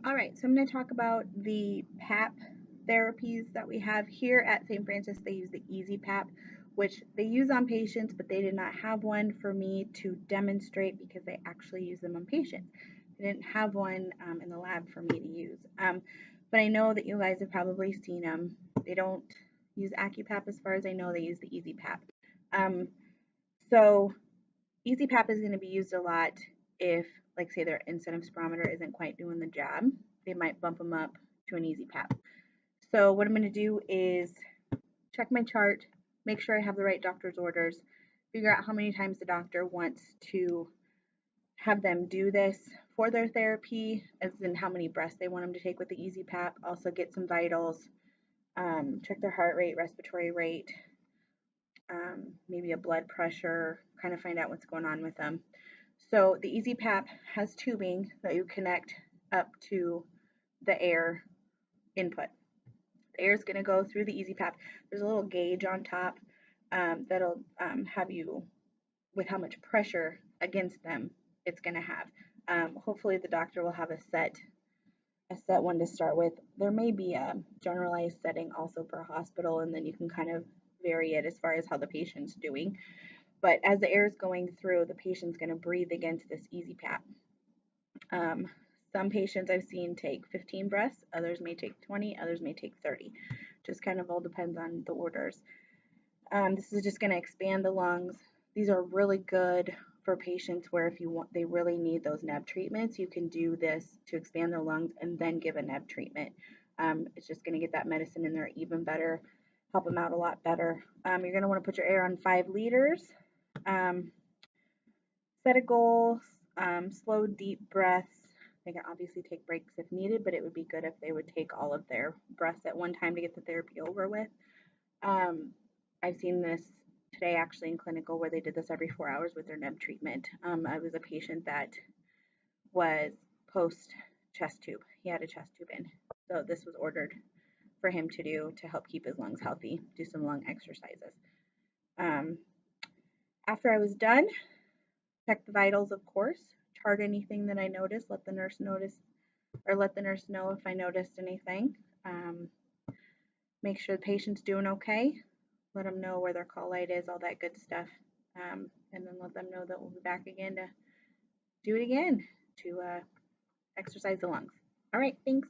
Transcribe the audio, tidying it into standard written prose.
All right, so I'm going to talk about the PAP therapies that we have here at St. Francis. They use the Easy PAP, which they use on patients, but they did not have one for me to demonstrate because they actually use them on patients. They didn't have one in the lab for me to use. But I know that you guys have probably seen them. They don't use AccuPap as far as I know. They use the Easy PAP. So Easy PAP is going to be used a lot if, like, say their incentive spirometer isn't quite doing the job. They might bump them up to an Easy PAP. So what I'm going to do is check my chart, make sure I have the right doctor's orders, figure out how many times the doctor wants to have them do this for their therapy, as in how many breaths they want them to take with the Easy PAP. Also get some vitals, check their heart rate, respiratory rate, maybe a blood pressure, kind of find out what's going on with them. So the Easy PAP has tubing that you connect up to the air input. The air is going to go through the Easy PAP. There's a little gauge on top that'll have you with how much pressure against them it's going to have. Hopefully the doctor will have a set one to start with. There may be a generalized setting also for a hospital, and then you can kind of vary it as far as how the patient's doing. But as the air is going through, the patient's going to breathe against this Easy PAP. Some patients I've seen take 15 breaths, others may take 20, others may take 30. Just kind of all depends on the orders. This is just going to expand the lungs. These are really good for patients where if they really need those neb treatments, you can do this to expand their lungs and then give a neb treatment. It's just going to get that medicine in there even better, help them out a lot better. You're going to want to put your air on 5 liters. Set a goal, slow, deep breaths. They can obviously take breaks if needed, but it would be good if they would take all of their breaths at one time to get the therapy over with. I've seen this today actually in clinical where they did this every 4 hours with their neb treatment. I was a patient that was post chest tube. He had a chest tube in. So this was ordered for him to do to help keep his lungs healthy, do some lung exercises. After I was done, check the vitals, of course, chart anything that I noticed, let the nurse know if I noticed anything. Make sure the patient's doing okay. Let them know where their call light is, all that good stuff. And then let them know that we'll be back again to do it again to exercise the lungs. All right, thanks.